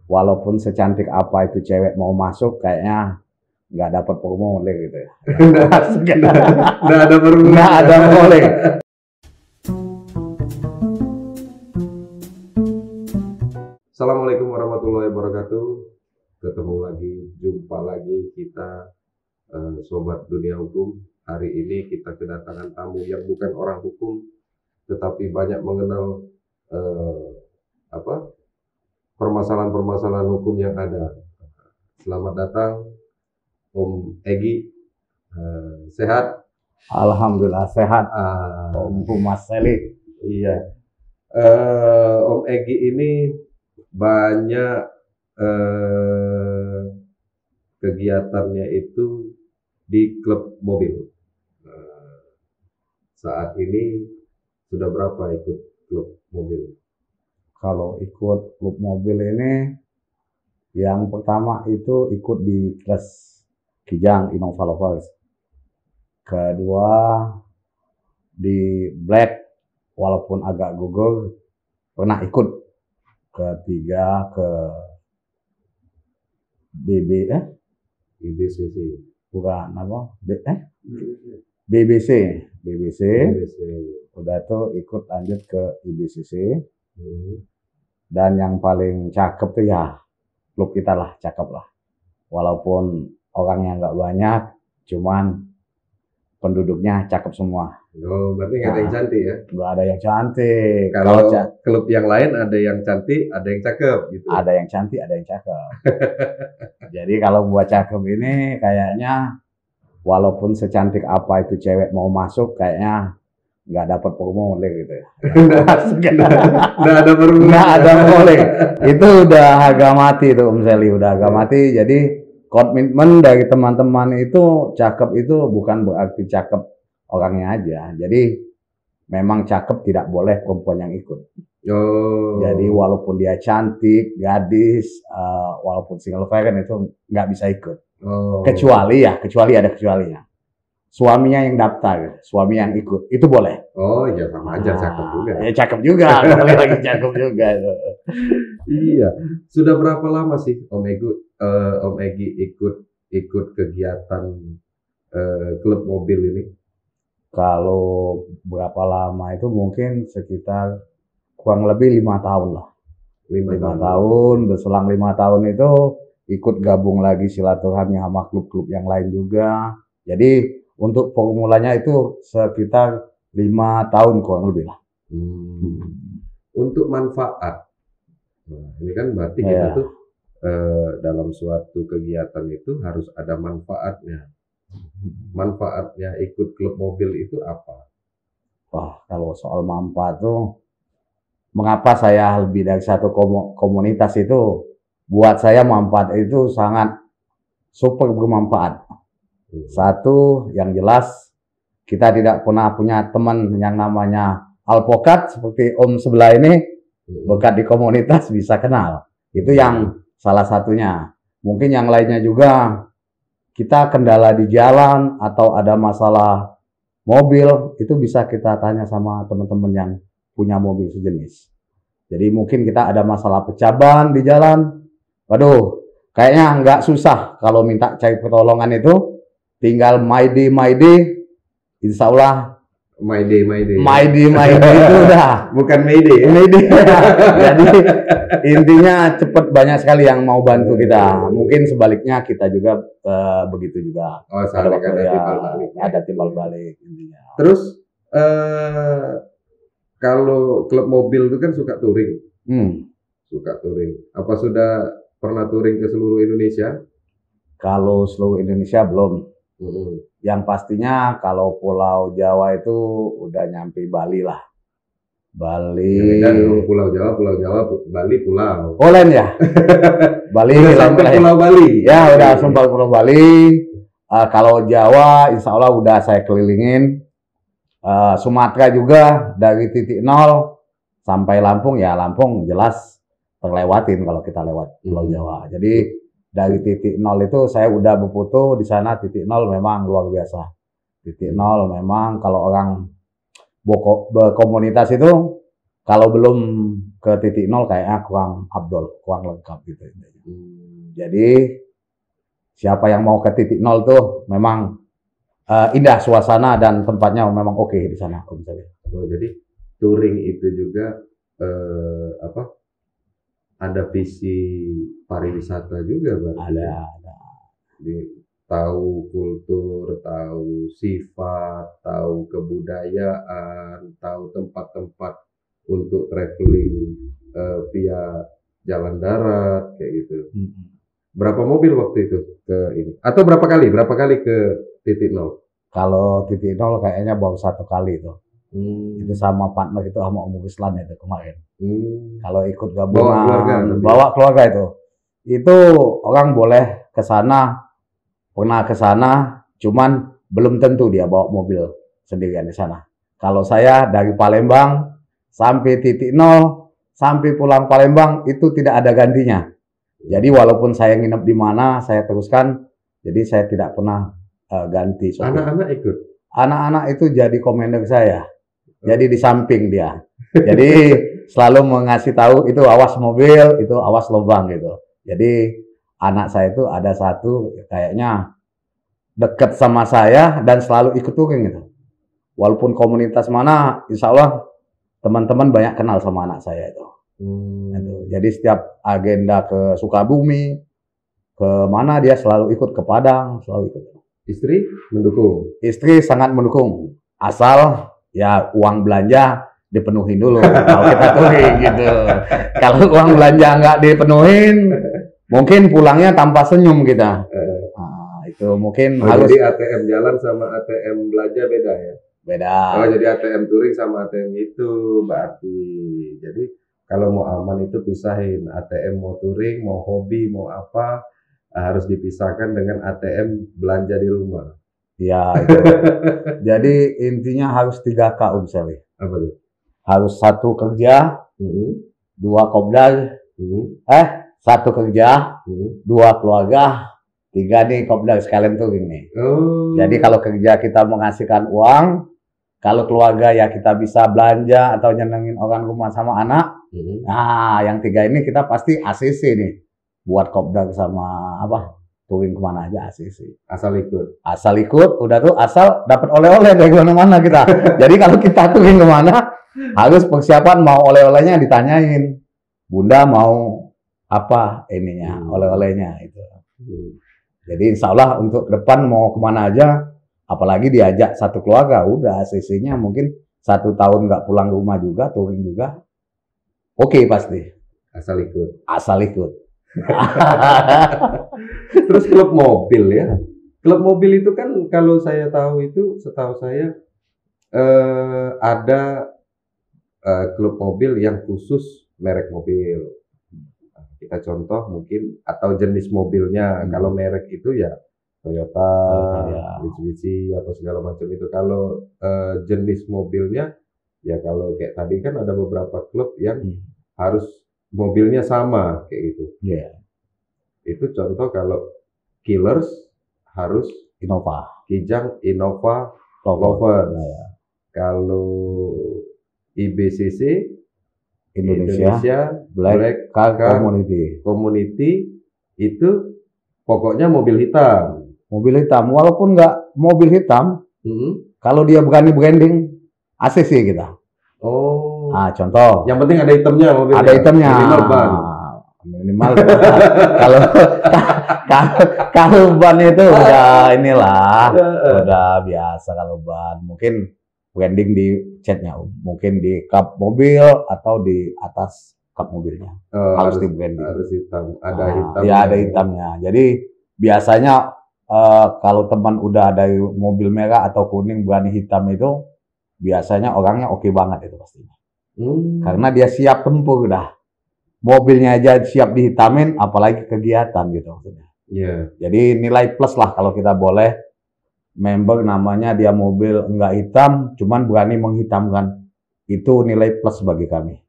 walaupun secantik apa itu cewek mau masuk, kayaknya nggak dapat formulir gitu ya. Nggak ada formulir. Nggak ada formulir. Assalamualaikum warahmatullahi wabarakatuh. Ketemu lagi, jumpa lagi kita Sobat Dunia Hukum. Hari ini kita kedatangan tamu yang bukan orang hukum, tetapi banyak mengenal permasalahan-permasalahan hukum yang ada. Selamat datang Om Egy. Sehat? Alhamdulillah sehat. Om Humas Seli. Iya. Om Egy ini banyak kegiatannya itu di klub mobil. Saat ini sudah berapa ikut klub mobil? Kalau ikut klub mobil ini, yang pertama itu ikut di kelas Kijang Innova Lovers. Kedua di Black, walaupun agak gugur, pernah ikut. Ketiga ke IBCC. Bukan apa? BBC. Udah tuh ikut lanjut ke IBCC. Dan yang paling cakep tuh ya klub kita lah, cakep lah. Walaupun orangnya nggak banyak, cuman penduduknya cakep semua. Oh, berarti nggak ada yang cantik ya? Nggak ada yang cantik. Kalau klub yang lain ada yang cantik, ada yang cakep gitu. Ada yang cantik, ada yang cakep. Jadi kalau buat cakep ini kayaknya walaupun secantik apa itu cewek mau masuk, kayaknya nggak dapat formulir gitu ya. Nggak ada formulir. Nggak ada formulir. Itu udah harga mati tuh Om Seli, udah harga mati. Jadi komitmen dari teman-teman itu cakep itu bukan berarti cakep orangnya aja. Jadi memang cakep tidak boleh perempuan yang ikut. Oh. Jadi walaupun dia cantik, gadis, walaupun single parent itu nggak bisa ikut. Oh. Kecuali ada kecualinya. Suaminya yang daftar, suami yang ikut, itu boleh. Oh ya sama aja, cakep juga. Ya cakep juga, kembali lagi cakep juga. Iya. Sudah berapa lama sih Om Egy ikut kegiatan klub mobil ini? Kalau berapa lama itu mungkin sekitar kurang lebih 5 tahun lah. 5 tahun, berselang 5 tahun itu ikut gabung lagi silaturahmi sama klub-klub yang lain juga. Jadi untuk formulanya itu sekitar 5 tahun kurang lebih lah. Untuk manfaat, nah, ini kan berarti kita tuh dalam suatu kegiatan itu harus ada manfaatnya. Manfaatnya ikut klub mobil itu apa? Wah, kalau soal manfaat tuh, mengapa saya lebih dari satu komunitas itu, buat saya manfaat itu sangat super bermanfaat. Satu, yang jelas kita tidak pernah punya teman yang namanya alpokat seperti Om sebelah ini, berkat di komunitas bisa kenal. Itu yang salah satunya. Mungkin yang lainnya juga, kita kendala di jalan atau ada masalah mobil, itu bisa kita tanya sama teman-teman yang punya mobil sejenis. Jadi mungkin kita ada masalah pecah ban di jalan, waduh, kayaknya nggak susah kalau minta cari pertolongan itu. Tinggal my day, insya Allah My day itu udah bukan Mayday ya? Mayday. Jadi intinya cepat, banyak sekali yang mau bantu kita. Mungkin sebaliknya kita juga begitu juga. Oh, saling ada timbal balik intinya. Terus kalau klub mobil itu kan suka touring. Suka touring. Apa sudah pernah touring ke seluruh Indonesia? Kalau seluruh Indonesia belum. Yang pastinya kalau Pulau Jawa itu udah nyampe Bali lah. Bali. Dan Pulau Jawa, Bali pulau. Oh lain ya? Bali sampai Pulau Bali. Ya udah sampai Pulau Bali. Kalau Jawa, insya Allah udah saya kelilingin. Sumatera juga dari titik 0 sampai Lampung, ya Lampung jelas terlewatin kalau kita lewat Pulau Jawa. Jadi dari titik 0 itu saya udah berfoto di sana. Titik 0 memang luar biasa. Titik 0 memang kalau orang berkomunitas itu kalau belum ke titik nol kayaknya kurang abdol, kurang lengkap gitu. Jadi siapa yang mau ke titik nol tuh memang indah suasana dan tempatnya memang oke di sana, Om Saleh. Oh, jadi touring itu juga apa? Ada visi pariwisata juga berarti. Ada. Tahu kultur, tahu sifat, tahu kebudayaan, tahu tempat-tempat untuk traveling via jalan darat kayak gitu. Berapa mobil waktu itu ke ini? Atau berapa kali ke titik nol? Kalau titik nol kayaknya baru 1 kali itu. Itu sama partner itu sama Om Ruslan itu kemarin. Kalau ikut gabungan bawa keluarga itu. Itu orang boleh ke sana, pernah ke sana, cuman belum tentu dia bawa mobil sendirian di sana. Kalau saya dari Palembang sampai titik nol, sampai pulang Palembang itu tidak ada gantinya. Jadi walaupun saya nginep di mana, saya teruskan. Jadi saya tidak pernah ganti sopir. Anak-anak ikut? Anak-anak itu jadi komandan saya. Jadi di samping dia. Jadi selalu mengasih tahu itu awas mobil, itu awas lubang gitu. Jadi anak saya itu ada satu kayaknya dekat sama saya dan selalu ikut touring gitu. Walaupun komunitas mana, insya Allah teman-teman banyak kenal sama anak saya itu. Jadi setiap agenda ke Sukabumi, ke mana dia selalu ikut, ke Padang, selalu ikut. Istri mendukung? Istri sangat mendukung. Asal ya uang belanja dipenuhin dulu kalau kita touring gitu. Kalau uang belanja nggak dipenuhin, mungkin pulangnya tanpa senyum kita. Nah, itu mungkin harus. Jadi ATM jalan sama ATM belanja beda ya? Beda. Oh, jadi ATM touring sama ATM itu berarti. Jadi kalau mau aman itu pisahin. ATM mau touring, mau hobi, mau apa harus dipisahkan dengan ATM belanja di rumah. Ya, itu. Jadi intinya harus 3K, Om Saleh. Apa tuh? Harus 1 kerja, 2 kopdar, 1 kerja, 2 keluarga, 3 nih kopdar sekalian touring nih. Jadi kalau kerja kita menghasilkan uang, kalau keluarga ya kita bisa belanja atau nyenengin orang rumah sama anak. Nah, yang 3 ini kita pasti ACC nih. Buat kopdar sama apa? Touring kemana aja ACC. Asal ikut. Asal ikut, udah tuh asal dapat oleh-oleh dari mana-mana kita. Jadi kalau kita touring kemana, harus persiapan mau oleh-olehnya ditanyain. Bunda mau apa ininya, oleh-olehnya itu. Jadi insya Allah untuk ke depan mau kemana aja, apalagi diajak satu keluarga, udah ACC-nya mungkin 1 tahun nggak pulang ke rumah juga, touring juga. Oke pasti. Asal ikut. Asal ikut. Terus klub mobil ya. Klub mobil itu kan kalau saya tahu itu, setahu saya ada klub mobil yang khusus merek mobil. Kita contoh mungkin atau jenis mobilnya. Kalau merek itu ya Toyota, Mitsubishi apa segala macam itu. Kalau jenis mobilnya ya kalau kayak tadi kan ada beberapa klub yang harus mobilnya sama kayak gitu. Itu contoh kalau Killers harus Innova, Kijang, Innova, Lover. Kalau IBCC Indonesia Black Car Community itu pokoknya mobil hitam. Mobil hitam, walaupun nggak mobil hitam, kalau dia berani branding ACC kita. Oh. Nah, contoh. Yang penting ada hitamnya mobilnya. Ada hitamnya. Minimal ban. Minimal. Kalau ban itu udah inilah, udah biasa kalau ban. Mungkin branding di catnya, mungkin di kap mobil atau di atas kap mobilnya. Harus di branding. Harus hitam. Ada hitamnya. Ya ada hitamnya. Jadi biasanya kalau teman udah ada mobil merah atau kuning berani hitam itu, biasanya orangnya oke banget itu pastinya. Karena dia siap tempur udah. Mobilnya aja siap dihitamin, apalagi kegiatan gitu maksudnya. Jadi nilai plus lah kalau kita boleh member namanya dia mobil enggak hitam, cuman berani menghitamkan. Itu nilai plus bagi kami.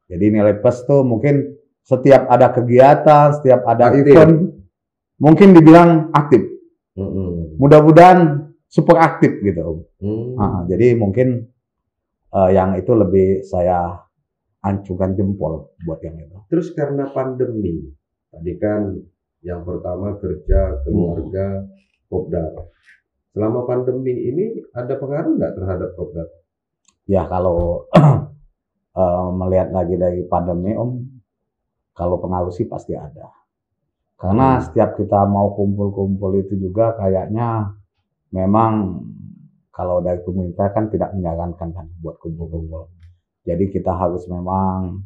Jadi nilai plus tuh mungkin setiap ada kegiatan, setiap ada event, mungkin dibilang aktif. Mudah-mudahan super aktif gitu. Jadi mungkin yang itu lebih saya ancungkan jempol buat yang itu. Terus karena pandemi, tadi kan yang pertama kerja, keluarga, kopdar. Selama pandemi ini ada pengaruh nggak terhadap kopdar? Ya kalau melihat lagi dari pandemi kalau pengaruh sih pasti ada. Karena setiap kita mau kumpul-kumpul itu juga kayaknya memang kalau dari pemerintah kan tidak menyarankan kan buat kumpul-kumpul. Jadi kita harus memang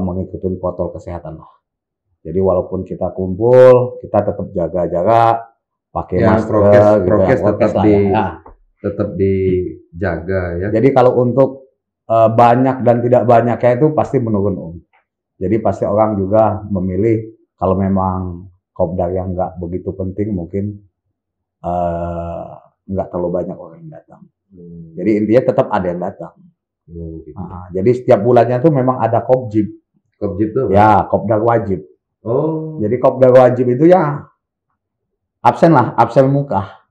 mengikuti protokol kesehatan lah. Jadi walaupun kita kumpul, kita tetap jaga jarak, pakai masker, prokes tetap dijaga ya. Jadi kalau untuk banyak dan tidak banyaknya itu pasti menurun Jadi pasti orang juga memilih kalau memang kopdar yang nggak begitu penting mungkin nggak terlalu banyak orang yang datang. Jadi intinya tetap ada yang datang. Gitu. Jadi setiap bulannya tuh memang ada kopjib. Kopjib tuh? Ya, kopdar wajib. Oh. Jadi kopdar wajib itu ya absen muka.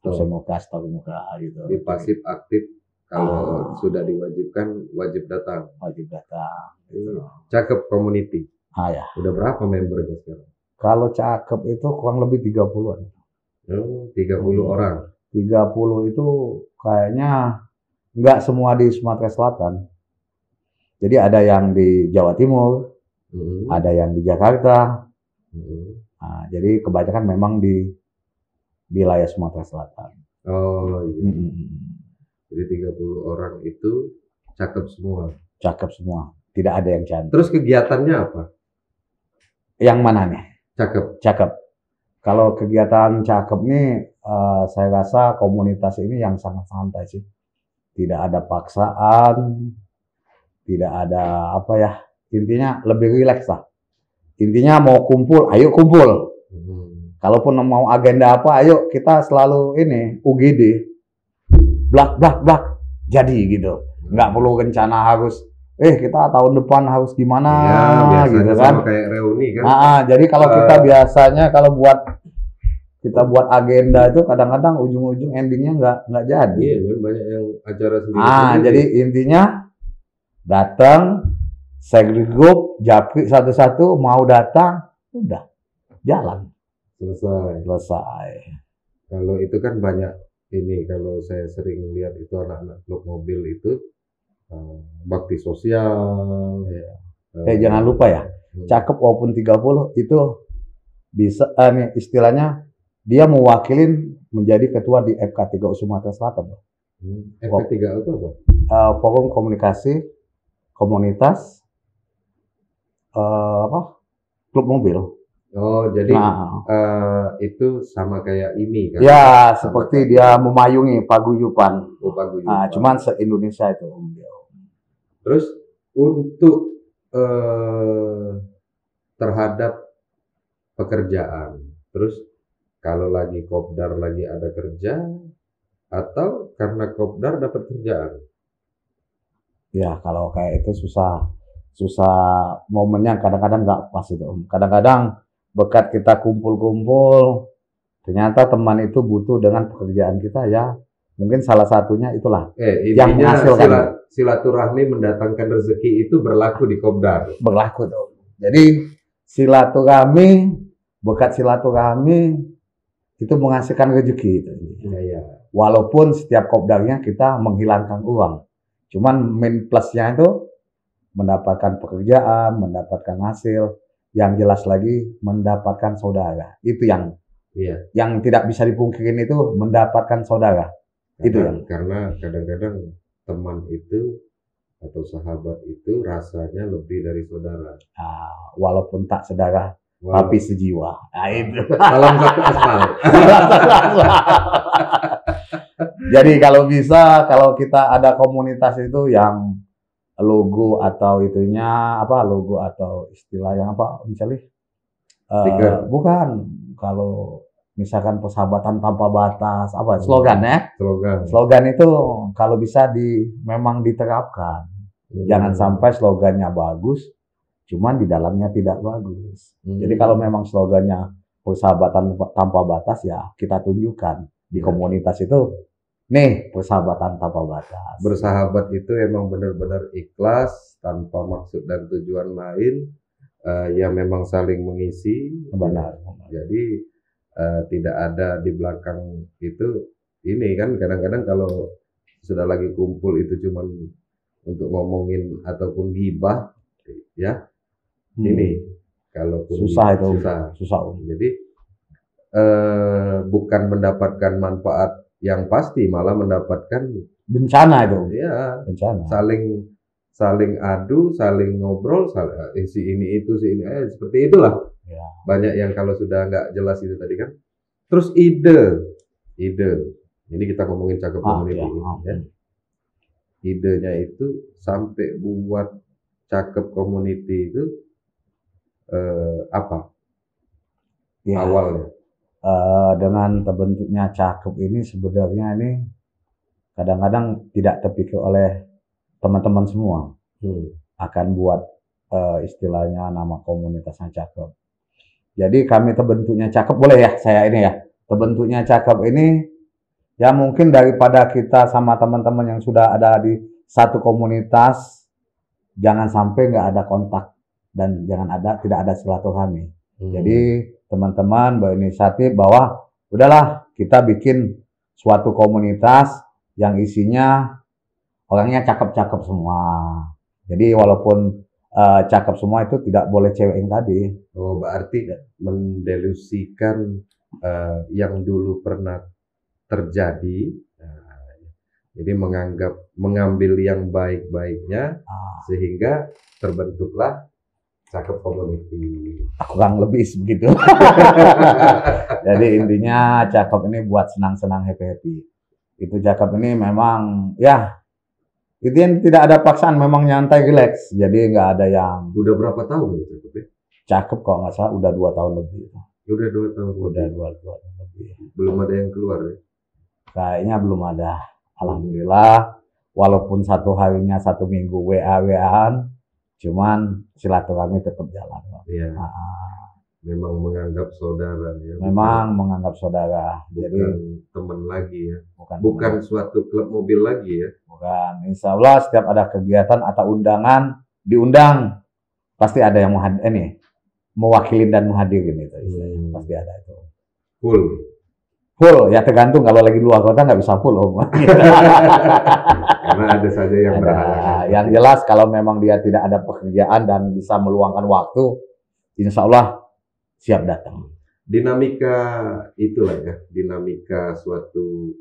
Absen muka, stok muka gitu. Di pasif aktif kalau sudah diwajibkan wajib datang. Wajib datang. Gitu. Cakep community. Ya. Udah berapa membernya sekarang? Kalau cakep itu kurang lebih 30-an. Oh, 30 orang. 30 itu kayaknya nggak semua di Sumatera Selatan. Jadi ada yang di Jawa Timur, ada yang di Jakarta. Nah, jadi kebanyakan memang di wilayah Sumatera Selatan. Oh iya. Jadi 30 orang itu cakep semua. Cakep semua. Tidak ada yang cantik. Terus kegiatannya apa? Yang mana nih? Cakep. Cakep. Kalau kegiatan cakep nih, saya rasa komunitas ini yang sangat santai sih. Tidak ada paksaan, tidak ada apa ya. Intinya lebih rileks lah. Intinya mau kumpul, ayo kumpul. Kalaupun mau agenda apa, ayo kita selalu ini UGD. Blak blak blak. Jadi gitu. Nggak perlu rencana harus kita tahun depan harus gimana ya, gitu kan. Kayak reuni kan. Jadi kalau kita biasanya kalau kita buat agenda itu kadang-kadang ujung-ujung endingnya nggak jadi. Iya, banyak yang acara sendiri. Jadi intinya datang, segregroup, japri satu-satu mau datang, udah jalan. Selesai. Kalau itu kan banyak ini, kalau saya sering lihat itu anak-anak klub mobil itu bakti sosial. Jangan lupa ya, cakep walaupun 30 itu bisa istilahnya dia mewakilin menjadi ketua di FK3 Sumatera Selatan. FK3 itu apa? Forum Komunikasi Komunitas klub mobil. Oh, jadi itu sama kayak ini kan? Ya, seperti dia memayungi paguyupan. Oh, paguyupan. Cuman se-Indonesia itu. Terus untuk terhadap pekerjaan, terus kalau lagi kopdar lagi ada kerja, atau karena kopdar dapat kerjaan? Ya, kalau kayak itu susah momennya, kadang-kadang nggak pas itu. Kadang-kadang berkat kita kumpul-kumpul, ternyata teman itu butuh dengan pekerjaan kita ya. Mungkin salah satunya itulah yang menghasilkan. Silaturahmi mendatangkan rezeki itu berlaku di kopdar. Berlaku tuh. Jadi berkat silaturahmi itu menghasilkan rezeki itu. Ya. Walaupun setiap kopdarnya kita menghilangkan uang. Cuman main plusnya itu mendapatkan pekerjaan, mendapatkan hasil, yang jelas lagi mendapatkan saudara. Itu yang tidak bisa dipungkirin itu mendapatkan saudara. Karena kadang-kadang teman itu atau sahabat itu rasanya lebih dari saudara. Walaupun tak saudara, tapi sejiwa. Itu. Salam satu aspal. Jadi kalau bisa, kalau kita ada komunitas itu yang logo atau logo atau istilah yang misalnya bukan, kalau misalkan persahabatan tanpa batas, slogan ya? Slogan itu kalau bisa memang diterapkan. Jangan sampai slogannya bagus, cuman di dalamnya tidak bagus. Jadi kalau memang slogannya persahabatan tanpa batas, ya kita tunjukkan di komunitas itu nih persahabatan tanpa batas. Bersahabat itu emang benar-benar ikhlas tanpa maksud dan tujuan lain, ya memang saling mengisi. Benar. Jadi tidak ada di belakang itu. Ini kan kadang-kadang kalau sudah lagi kumpul itu cuman untuk ngomongin ataupun gibah, ya. Ini kalau susah itu, susah. Jadi bukan mendapatkan manfaat yang pasti, malah mendapatkan bencana itu. Ya, bencana. Saling adu, saling ngobrol, si ini itu, si ini, seperti itulah. Ya. Banyak yang kalau sudah nggak jelas itu tadi kan. Terus ide. Ini kita ngomongin cakep community ya. Idenya itu sampai buat cakep community itu apa? Ya. Awalnya. Dengan terbentuknya cakep ini sebenarnya ini kadang-kadang tidak terpikir oleh teman-teman semua akan buat istilahnya nama komunitasnya cakep. Jadi kami terbentuknya cakep, boleh ya saya ini ya, terbentuknya cakep ini ya mungkin daripada kita sama teman-teman yang sudah ada di satu komunitas, jangan sampai nggak ada kontak dan tidak ada silaturahmi. Jadi teman-teman berinisiatif bahwa udahlah kita bikin suatu komunitas yang isinya orangnya cakep-cakep semua. Jadi walaupun cakep semua itu tidak boleh cewek yang tadi. Oh, berarti mendelusikan yang dulu pernah terjadi. Jadi mengambil yang baik-baiknya sehingga terbentuklah cakep community. Kurang lebih begitu. Jadi intinya cakep ini buat senang-senang, happy-happy. Itu cakep ini memang ya itu yang tidak ada paksaan, memang nyantai, relax. Jadi nggak ada yang. Udah berapa tahun ya cakep ya? Cakep kok nggak salah udah 2 tahun lebih. Udah 2 tahun. Udah 2 tahun lebih. Belum ada yang keluar ya? Kayaknya belum ada. Alhamdulillah. Walaupun satu harinya 1 minggu WA-WA-an, cuman silaturahmi tetap jalan. Iya. Memang menganggap saudara ya. Memang menganggap saudara. Bukan jadi teman lagi ya. Bukan suatu klub mobil lagi ya. Bukan. Insya Allah setiap ada kegiatan atau undangan, diundang pasti ada yang mewakilin dan menghadirin itu. Pasti ada itu. Full ya, tergantung kalau lagi luar kota nggak bisa full om. Karena ada saja yang berhalangan. Yang jelas kalau memang dia tidak ada pekerjaan dan bisa meluangkan waktu, insya Allah siap datang. Dinamika itulah ya, dinamika suatu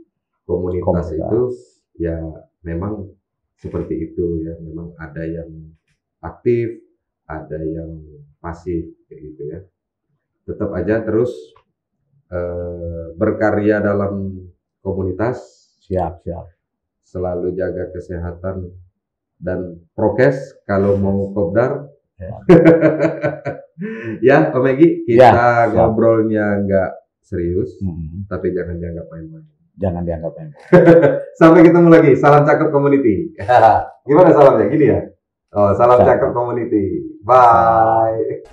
komunitas itu ya memang seperti itu ya. Memang ada yang aktif, ada yang pasif kayak gitu ya. Tetap aja terus berkarya dalam komunitas. Siap. Selalu jaga kesehatan dan prokes kalau mau kopdar. Ya, Om Egi, kita ngobrolnya nggak serius, tapi jangan dianggap main-main. Jangan dianggap main. Sampai ketemu lagi. Salam cakep community. Gimana salamnya? Gini ya? Oh, salam cakep community. Bye.